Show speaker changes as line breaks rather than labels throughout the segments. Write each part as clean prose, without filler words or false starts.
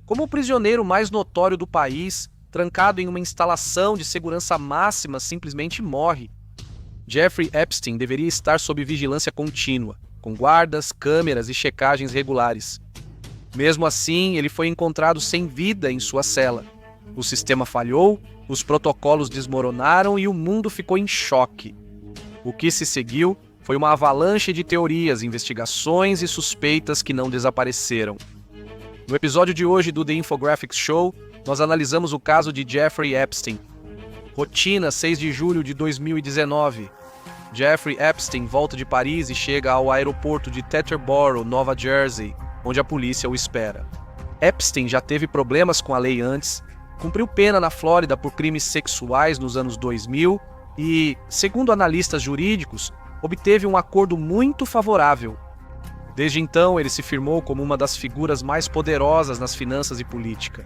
como o prisioneiro mais notório do país, trancado em uma instalação de segurança máxima, simplesmente morre. Jeffrey Epstein deveria estar sob vigilância contínua, com guardas, câmeras e checagens regulares. Mesmo assim, ele foi encontrado sem vida em sua cela. O sistema falhou, os protocolos desmoronaram e o mundo ficou em choque. O que se seguiu foi uma avalanche de teorias, investigações e suspeitas que não desapareceram. No episódio de hoje do The Infographics Show, nós analisamos o caso de Jeffrey Epstein. Rotina, 6 de julho de 2019. Jeffrey Epstein volta de Paris e chega ao aeroporto de Teterboro, Nova Jersey, onde a polícia o espera. Epstein já teve problemas com a lei antes, cumpriu pena na Flórida por crimes sexuais nos anos 2000 e, segundo analistas jurídicos, obteve um acordo muito favorável. Desde então, ele se firmou como uma das figuras mais poderosas nas finanças e política.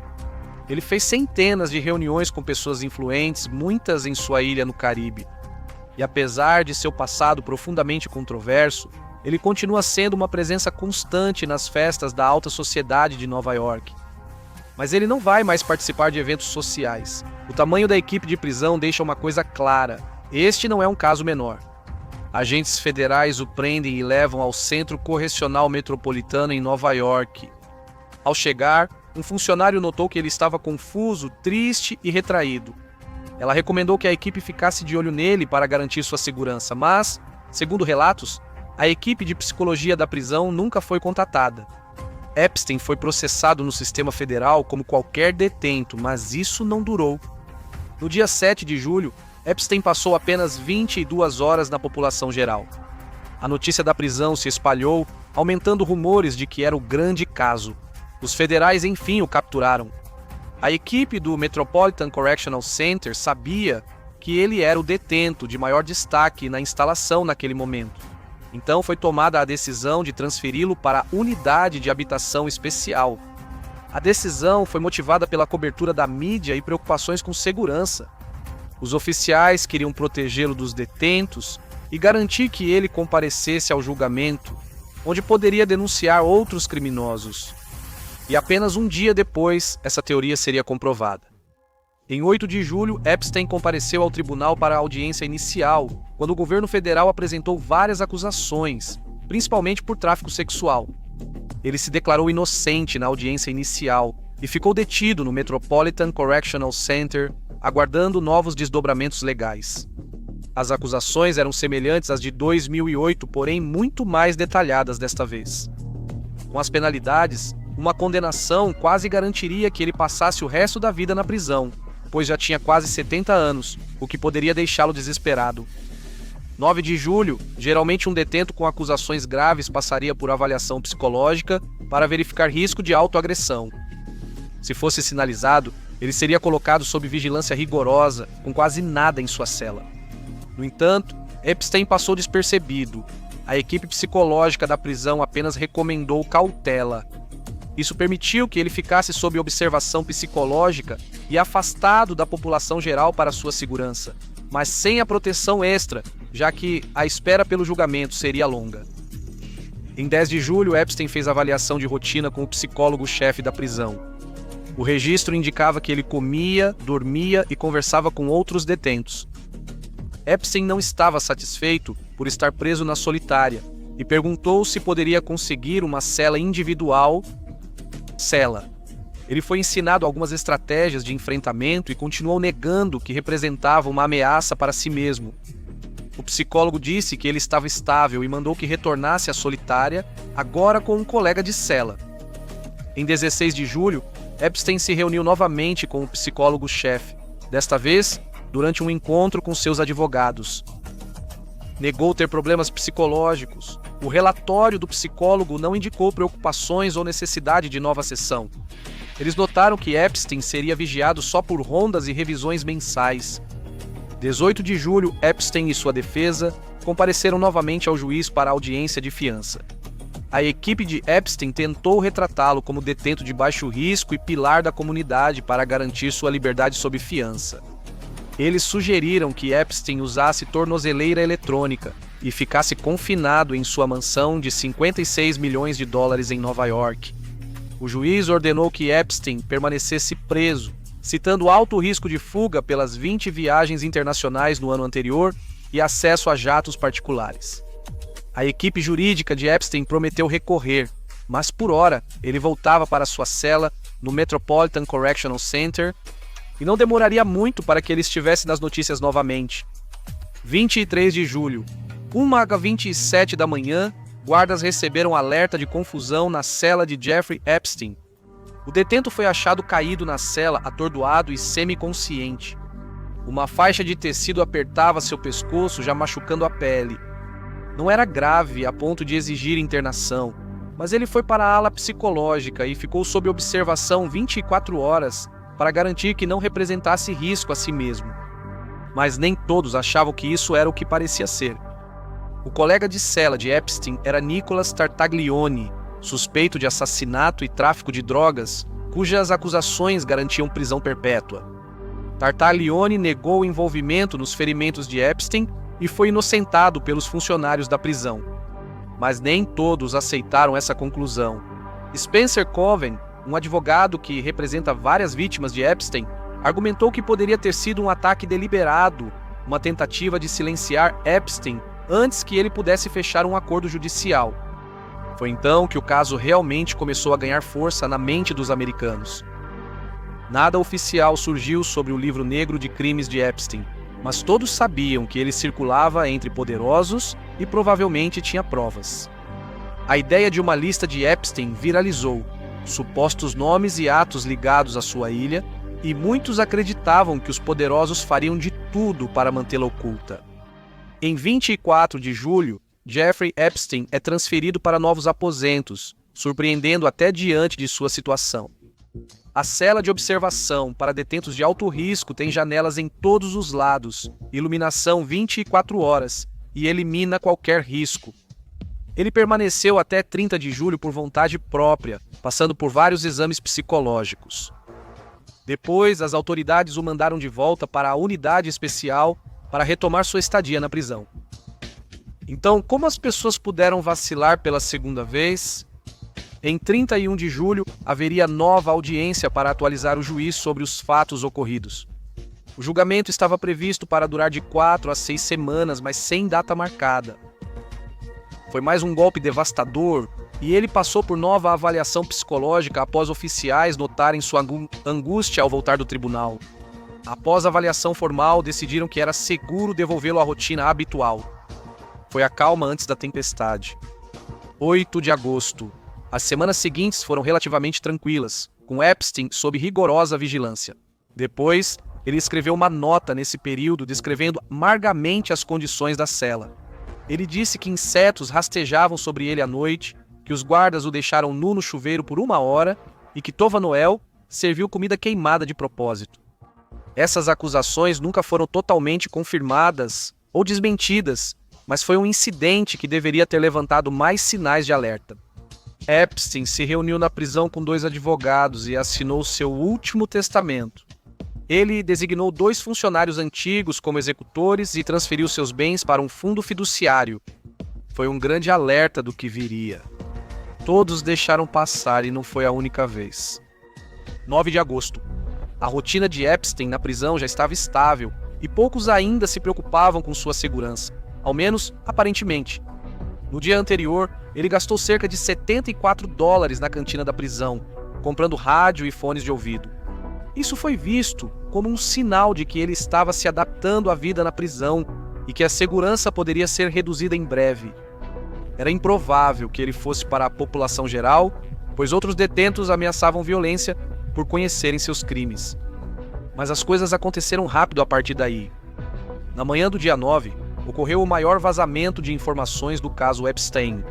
Ele fez centenas de reuniões com pessoas influentes, muitas em sua ilha no Caribe. E apesar de seu passado profundamente controverso, ele continua sendo uma presença constante nas festas da alta sociedade de Nova York. Mas ele não vai mais participar de eventos sociais. O tamanho da equipe de prisão deixa uma coisa clara: este não é um caso menor. Agentes federais o prendem e levam ao Centro Correcional Metropolitano em Nova York. Ao chegar, um funcionário notou que ele estava confuso, triste e retraído. Ela recomendou que a equipe ficasse de olho nele para garantir sua segurança, mas, segundo relatos, a equipe de psicologia da prisão nunca foi contatada. Epstein foi processado no sistema federal como qualquer detento, mas isso não durou. No dia 7 de julho, Epstein passou apenas 22 horas na população geral. A notícia da prisão se espalhou, aumentando rumores de que era o grande caso. Os federais, enfim, o capturaram. A equipe do Metropolitan Correctional Center sabia que ele era o detento de maior destaque na instalação naquele momento. Então foi tomada a decisão de transferi-lo para a unidade de habitação especial. A decisão foi motivada pela cobertura da mídia e preocupações com segurança. Os oficiais queriam protegê-lo dos detentos e garantir que ele comparecesse ao julgamento, onde poderia denunciar outros criminosos. E apenas um dia depois, essa teoria seria comprovada. Em 8 de julho, Epstein compareceu ao tribunal para a audiência inicial, quando o governo federal apresentou várias acusações, principalmente por tráfico sexual. Ele se declarou inocente na audiência inicial e ficou detido no Metropolitan Correctional Center, aguardando novos desdobramentos legais. As acusações eram semelhantes às de 2008, porém muito mais detalhadas desta vez. Com as penalidades, uma condenação quase garantiria que ele passasse o resto da vida na prisão, pois já tinha quase 70 anos, o que poderia deixá-lo desesperado. 9 de julho, geralmente um detento com acusações graves passaria por avaliação psicológica para verificar risco de autoagressão. Se fosse sinalizado, ele seria colocado sob vigilância rigorosa, com quase nada em sua cela. No entanto, Epstein passou despercebido. A equipe psicológica da prisão apenas recomendou cautela. Isso permitiu que ele ficasse sob observação psicológica e afastado da população geral para sua segurança, mas sem a proteção extra, já que a espera pelo julgamento seria longa. Em 10 de julho, Epstein fez avaliação de rotina com o psicólogo-chefe da prisão. O registro indicava que ele comia, dormia e conversava com outros detentos. Epstein não estava satisfeito por estar preso na solitária e perguntou se poderia conseguir uma cela individual. Ele foi ensinado algumas estratégias de enfrentamento e continuou negando que representava uma ameaça para si mesmo. O psicólogo disse que ele estava estável e mandou que retornasse à solitária, agora com um colega de cela. Em 16 de julho, Epstein se reuniu novamente com o psicólogo-chefe, desta vez durante um encontro com seus advogados. Negou ter problemas psicológicos. O relatório do psicólogo não indicou preocupações ou necessidade de nova sessão. Eles notaram que Epstein seria vigiado só por rondas e revisões mensais. 18 de julho, Epstein e sua defesa compareceram novamente ao juiz para a audiência de fiança. A equipe de Epstein tentou retratá-lo como detento de baixo risco e pilar da comunidade para garantir sua liberdade sob fiança. Eles sugeriram que Epstein usasse tornozeleira eletrônica e ficasse confinado em sua mansão de 56 milhões de dólares em Nova York. O juiz ordenou que Epstein permanecesse preso, citando alto risco de fuga pelas 20 viagens internacionais no ano anterior e acesso a jatos particulares. A equipe jurídica de Epstein prometeu recorrer, mas por hora ele voltava para sua cela no Metropolitan Correctional Center e não demoraria muito para que ele estivesse nas notícias novamente. 23 de julho, 1h27 da manhã, guardas receberam alerta de confusão na cela de Jeffrey Epstein. O detento foi achado caído na cela, atordoado e semiconsciente. Uma faixa de tecido apertava seu pescoço, já machucando a pele. Não era grave a ponto de exigir internação, mas ele foi para a ala psicológica e ficou sob observação 24 horas para garantir que não representasse risco a si mesmo. Mas nem todos achavam que isso era o que parecia ser. O colega de cela de Epstein era Nicholas Tartaglione, suspeito de assassinato e tráfico de drogas, cujas acusações garantiam prisão perpétua. Tartaglione negou o envolvimento nos ferimentos de Epstein e foi inocentado pelos funcionários da prisão. Mas nem todos aceitaram essa conclusão. Spencer Coven, um advogado que representa várias vítimas de Epstein, argumentou que poderia ter sido um ataque deliberado, uma tentativa de silenciar Epstein antes que ele pudesse fechar um acordo judicial. Foi então que o caso realmente começou a ganhar força na mente dos americanos. Nada oficial surgiu sobre o livro negro de crimes de Epstein, mas todos sabiam que ele circulava entre poderosos e provavelmente tinha provas. A ideia de uma lista de Epstein viralizou, supostos nomes e atos ligados à sua ilha, e muitos acreditavam que os poderosos fariam de tudo para mantê-la oculta. Em 24 de julho, Jeffrey Epstein é transferido para novos aposentos, surpreendendo até diante de sua situação. A cela de observação para detentos de alto risco tem janelas em todos os lados, iluminação 24 horas e elimina qualquer risco. Ele permaneceu até 30 de julho por vontade própria, passando por vários exames psicológicos. Depois, as autoridades o mandaram de volta para a unidade especial para retomar sua estadia na prisão. Então, como as pessoas puderam vacilar pela segunda vez? Em 31 de julho, haveria nova audiência para atualizar o juiz sobre os fatos ocorridos. O julgamento estava previsto para durar de 4 a 6 semanas, mas sem data marcada. Foi mais um golpe devastador e ele passou por nova avaliação psicológica após oficiais notarem sua angústia ao voltar do tribunal. Após a avaliação formal, decidiram que era seguro devolvê-lo à rotina habitual. Foi a calma antes da tempestade. 8 de agosto. As semanas seguintes foram relativamente tranquilas, com Epstein sob rigorosa vigilância. Depois, ele escreveu uma nota nesse período descrevendo amargamente as condições da cela. Ele disse que insetos rastejavam sobre ele à noite, que os guardas o deixaram nu no chuveiro por 1 hora e que Tova Noel serviu comida queimada de propósito. Essas acusações nunca foram totalmente confirmadas ou desmentidas, mas foi um incidente que deveria ter levantado mais sinais de alerta. Epstein se reuniu na prisão com 2 advogados e assinou seu último testamento. Ele designou 2 funcionários antigos como executores e transferiu seus bens para um fundo fiduciário. Foi um grande alerta do que viria. Todos deixaram passar e não foi a única vez. 9 de agosto. A rotina de Epstein na prisão já estava estável e poucos ainda se preocupavam com sua segurança, ao menos aparentemente. No dia anterior, ele gastou cerca de $74 na cantina da prisão, comprando rádio e fones de ouvido. Isso foi visto como um sinal de que ele estava se adaptando à vida na prisão e que a segurança poderia ser reduzida em breve. Era improvável que ele fosse para a população geral, pois outros detentos ameaçavam violência por conhecerem seus crimes. Mas as coisas aconteceram rápido a partir daí. Na manhã do dia 9, ocorreu o maior vazamento de informações do caso Epstein.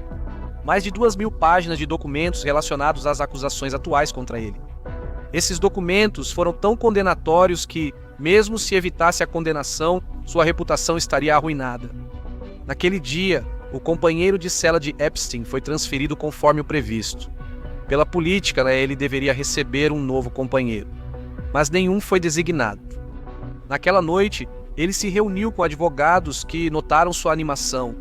Mais de 2.000 páginas de documentos relacionados às acusações atuais contra ele. Esses documentos foram tão condenatórios que, mesmo se evitasse a condenação, sua reputação estaria arruinada. Naquele dia, o companheiro de cela de Epstein foi transferido conforme o previsto. Pela política, ele deveria receber um novo companheiro, mas nenhum foi designado. Naquela noite, ele se reuniu com advogados que notaram sua animação.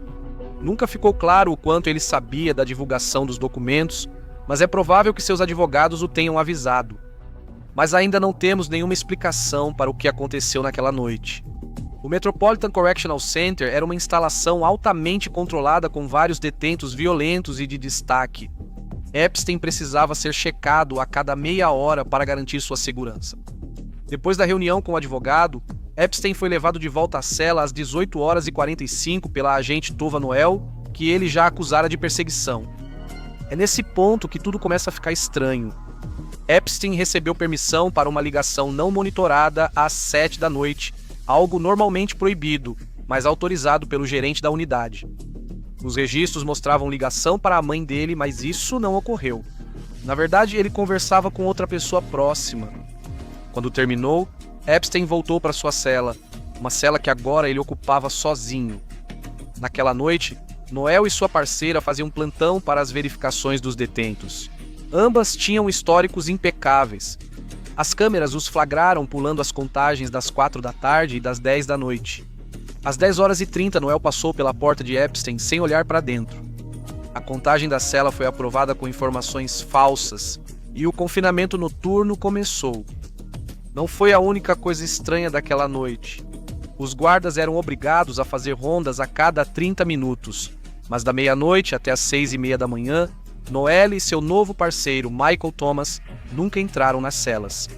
Nunca ficou claro o quanto ele sabia da divulgação dos documentos mas é provável que seus advogados o tenham avisado. Mas ainda não temos nenhuma explicação para o que aconteceu naquela noite. O Metropolitan Correctional Center era uma instalação altamente controlada com vários detentos violentos e de destaque. Epstein precisava ser checado a cada meia hora para garantir sua segurança. Depois da reunião com o advogado, Epstein foi levado de volta à cela às 18h45 pela agente Tova Noel, que ele já acusara de perseguição. É nesse ponto que tudo começa a ficar estranho. Epstein recebeu permissão para uma ligação não monitorada às 7 da noite, algo normalmente proibido, mas autorizado pelo gerente da unidade. Os registros mostravam ligação para a mãe dele, mas isso não ocorreu. Na verdade, ele conversava com outra pessoa próxima. Quando terminou, Epstein voltou para sua cela, uma cela que agora ele ocupava sozinho. Naquela noite, Noel e sua parceira faziam plantão para as verificações dos detentos. Ambas tinham históricos impecáveis. As câmeras os flagraram pulando as contagens das 4 da tarde e das 10 da noite. Às 10h30, Noel passou pela porta de Epstein sem olhar para dentro. A contagem da cela foi aprovada com informações falsas e o confinamento noturno começou. Não foi a única coisa estranha daquela noite. Os guardas eram obrigados a fazer rondas a cada 30 minutos, mas da meia-noite até as 6h30 da manhã, Noel e seu novo parceiro, Michael Thomas, nunca entraram nas celas.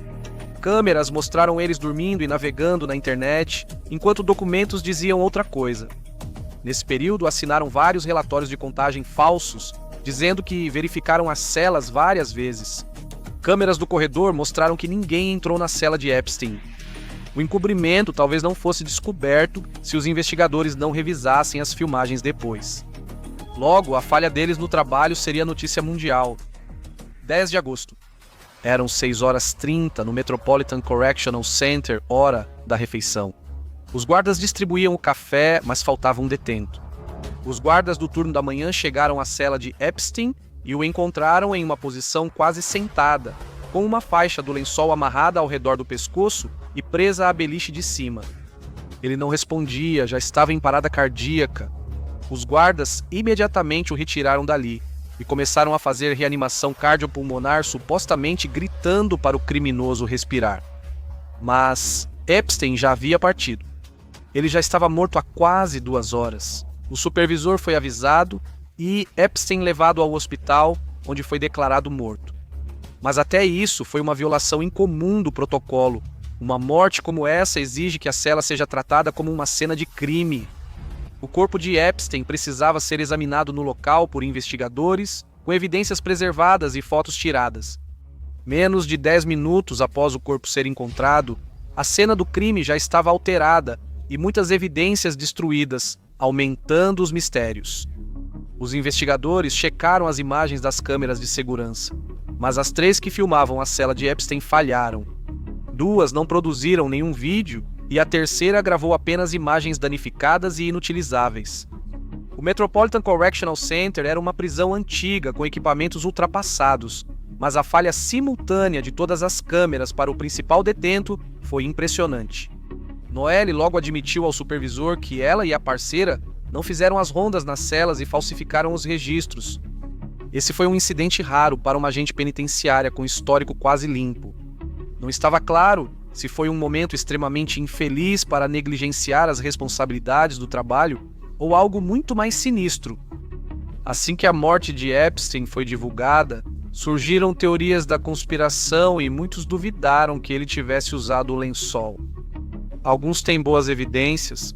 Câmeras mostraram eles dormindo e navegando na internet, enquanto documentos diziam outra coisa. Nesse período, assinaram vários relatórios de contagem falsos, dizendo que verificaram as celas várias vezes. Câmeras do corredor mostraram que ninguém entrou na cela de Epstein. O encobrimento talvez não fosse descoberto se os investigadores não revisassem as filmagens depois. Logo, a falha deles no trabalho seria notícia mundial. 10 de agosto. Eram 6h30 no Metropolitan Correctional Center, hora da refeição. Os guardas distribuíam o café, mas faltava um detento. Os guardas do turno da manhã chegaram à cela de Epstein e o encontraram em uma posição quase sentada, com uma faixa do lençol amarrada ao redor do pescoço e presa à beliche de cima. Ele não respondia, já estava em parada cardíaca. Os guardas imediatamente o retiraram dali e começaram a fazer reanimação cardiopulmonar, supostamente gritando para o criminoso respirar. Mas Epstein já havia partido. Ele já estava morto há quase 2 horas. O supervisor foi avisado e Epstein levado ao hospital, onde foi declarado morto. Mas até isso foi uma violação incomum do protocolo. Uma morte como essa exige que a cela seja tratada como uma cena de crime. O corpo de Epstein precisava ser examinado no local por investigadores, com evidências preservadas e fotos tiradas. Menos de 10 minutos após o corpo ser encontrado, a cena do crime já estava alterada e muitas evidências destruídas, aumentando os mistérios. Os investigadores checaram as imagens das câmeras de segurança, mas as 3 que filmavam a cela de Epstein falharam. 2 não produziram nenhum vídeo e a terceira gravou apenas imagens danificadas e inutilizáveis. O Metropolitan Correctional Center era uma prisão antiga com equipamentos ultrapassados, mas a falha simultânea de todas as câmeras para o principal detento foi impressionante. Noelle logo admitiu ao supervisor que ela e a parceira não fizeram as rondas nas celas e falsificaram os registros. Esse foi um incidente raro para uma agente penitenciária com histórico quase limpo. Não estava claro se foi um momento extremamente infeliz para negligenciar as responsabilidades do trabalho ou algo muito mais sinistro. Assim que a morte de Epstein foi divulgada, surgiram teorias da conspiração e muitos duvidaram que ele tivesse usado o lençol. Alguns têm boas evidências.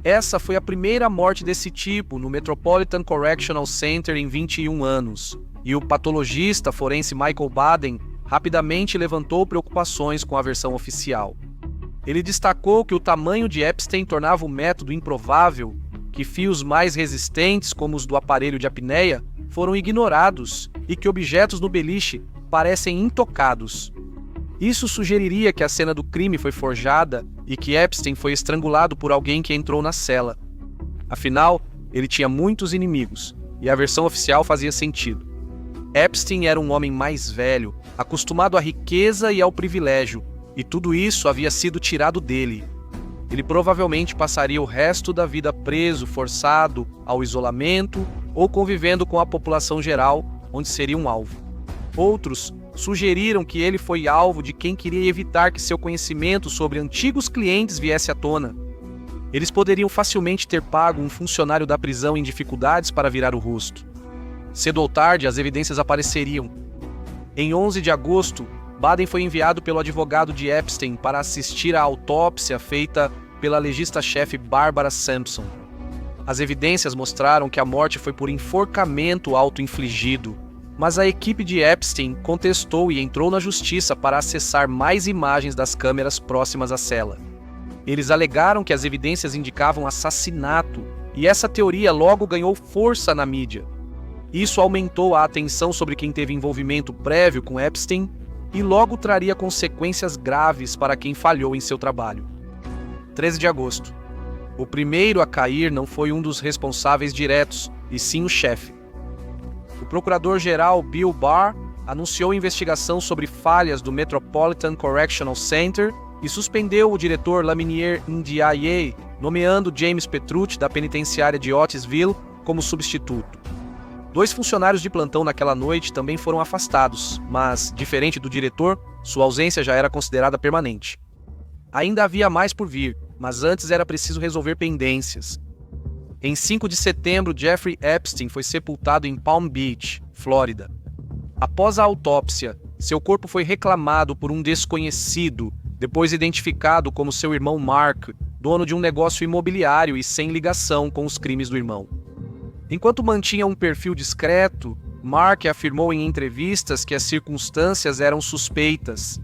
Essa foi a primeira morte desse tipo no Metropolitan Correctional Center em 21 anos, e o patologista forense Michael Baden rapidamente levantou preocupações com a versão oficial. Ele destacou que o tamanho de Epstein tornava o método improvável, que fios mais resistentes, como os do aparelho de apneia, foram ignorados e que objetos no beliche parecem intocados. Isso sugeriria que a cena do crime foi forjada e que Epstein foi estrangulado por alguém que entrou na cela. Afinal, ele tinha muitos inimigos, e a versão oficial fazia sentido. Epstein era um homem mais velho, acostumado à riqueza e ao privilégio, e tudo isso havia sido tirado dele. Ele provavelmente passaria o resto da vida preso, forçado ao isolamento ou convivendo com a população geral, onde seria um alvo. Outros sugeriram que ele foi alvo de quem queria evitar que seu conhecimento sobre antigos clientes viesse à tona. Eles poderiam facilmente ter pago um funcionário da prisão em dificuldades para virar o rosto. Cedo ou tarde, as evidências apareceriam. Em 11 de agosto, Baden foi enviado pelo advogado de Epstein para assistir à autópsia feita pela legista-chefe Barbara Sampson. As evidências mostraram que a morte foi por enforcamento auto-infligido, mas a equipe de Epstein contestou e entrou na justiça para acessar mais imagens das câmeras próximas à cela. Eles alegaram que as evidências indicavam assassinato, e essa teoria logo ganhou força na mídia. Isso aumentou a atenção sobre quem teve envolvimento prévio com Epstein e logo traria consequências graves para quem falhou em seu trabalho. 13 de agosto. O primeiro a cair não foi um dos responsáveis diretos, e sim o chefe. O procurador-geral Bill Barr anunciou investigação sobre falhas do Metropolitan Correctional Center e suspendeu o diretor Laminier Ndiaye, nomeando James Petrucci, da penitenciária de Otisville, como substituto. 2 funcionários de plantão naquela noite também foram afastados, mas, diferente do diretor, sua ausência já era considerada permanente. Ainda havia mais por vir, mas antes era preciso resolver pendências. Em 5 de setembro, Jeffrey Epstein foi sepultado em Palm Beach, Flórida. Após a autópsia, seu corpo foi reclamado por um desconhecido, depois identificado como seu irmão Mark, dono de um negócio imobiliário e sem ligação com os crimes do irmão. Enquanto mantinha um perfil discreto, Mark afirmou em entrevistas que as circunstâncias eram suspeitas.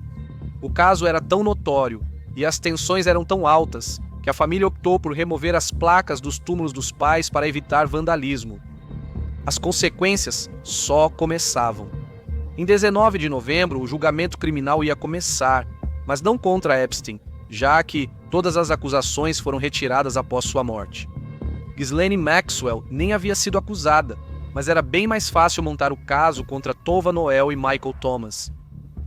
O caso era tão notório e as tensões eram tão altas que a família optou por remover as placas dos túmulos dos pais para evitar vandalismo. As consequências só começavam. Em 19 de novembro, o julgamento criminal ia começar, mas não contra Epstein, já que todas as acusações foram retiradas após sua morte. Ghislaine Maxwell nem havia sido acusada, mas era bem mais fácil montar o caso contra Tova Noel e Michael Thomas.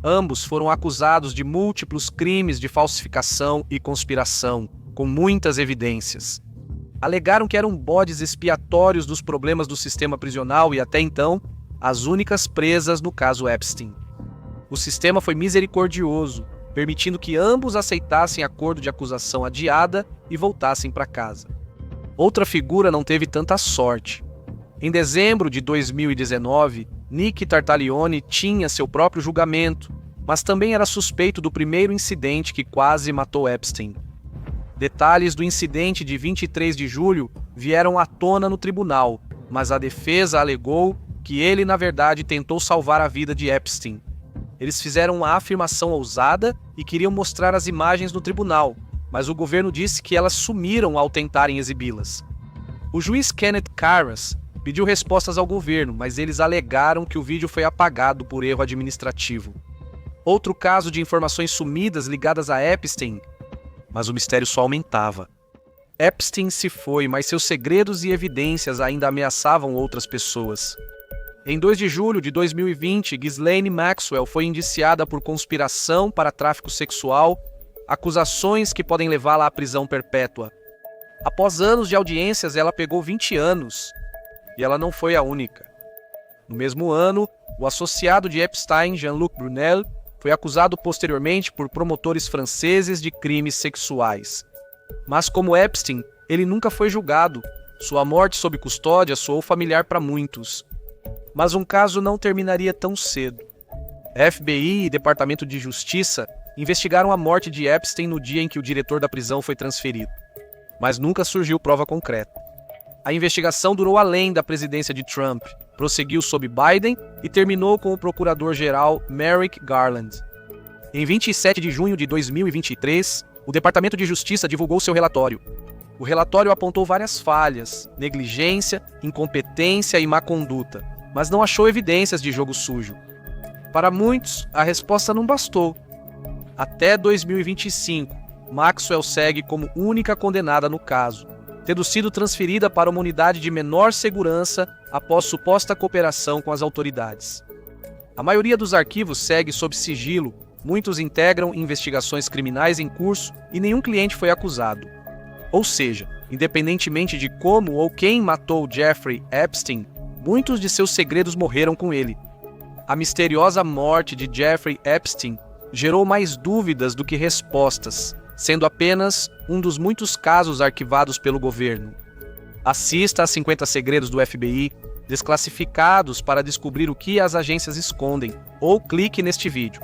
Ambos foram acusados de múltiplos crimes de falsificação e conspiração, com muitas evidências. Alegaram que eram bodes expiatórios dos problemas do sistema prisional e, até então, as únicas presas no caso Epstein. O sistema foi misericordioso, permitindo que ambos aceitassem acordo de acusação adiada e voltassem para casa. Outra figura não teve tanta sorte. Em dezembro de 2019, Nick Tartaglione tinha seu próprio julgamento, mas também era suspeito do primeiro incidente que quase matou Epstein. Detalhes do incidente de 23 de julho vieram à tona no tribunal, mas a defesa alegou que ele, na verdade, tentou salvar a vida de Epstein. Eles fizeram uma afirmação ousada e queriam mostrar as imagens no tribunal, mas o governo disse que elas sumiram ao tentarem exibi-las. O juiz Kenneth Carras pediu respostas ao governo, mas eles alegaram que o vídeo foi apagado por erro administrativo. Outro caso de informações sumidas ligadas a Epstein, mas o mistério só aumentava. Epstein se foi, mas seus segredos e evidências ainda ameaçavam outras pessoas. Em 2 de julho de 2020, Ghislaine Maxwell foi indiciada por conspiração para tráfico sexual, acusações que podem levá-la à prisão perpétua. Após anos de audiências, ela pegou 20 anos. E ela não foi a única. No mesmo ano, o associado de Epstein, Jean-Luc Brunel, foi acusado posteriormente por promotores franceses de crimes sexuais. Mas como Epstein, ele nunca foi julgado. Sua morte sob custódia soou familiar para muitos. Mas um caso não terminaria tão cedo. FBI e Departamento de Justiça investigaram a morte de Epstein no dia em que o diretor da prisão foi transferido. Mas nunca surgiu prova concreta. A investigação durou além da presidência de Trump, prosseguiu sob Biden e terminou com o procurador-geral Merrick Garland. Em 27 de junho de 2023, o Departamento de Justiça divulgou seu relatório. O relatório apontou várias falhas, negligência, incompetência e má conduta, mas não achou evidências de jogo sujo. Para muitos, a resposta não bastou. Até 2025, Maxwell segue como única condenada no caso, tendo sido transferida para uma unidade de menor segurança após suposta cooperação com as autoridades. A maioria dos arquivos segue sob sigilo, muitos integram investigações criminais em curso e nenhum cliente foi acusado. Ou seja, independentemente de como ou quem matou Jeffrey Epstein, muitos de seus segredos morreram com ele. A misteriosa morte de Jeffrey Epstein gerou mais dúvidas do que respostas, sendo apenas um dos muitos casos arquivados pelo governo. Assista a 50 segredos do FBI, desclassificados para descobrir o que as agências escondem, ou clique neste vídeo.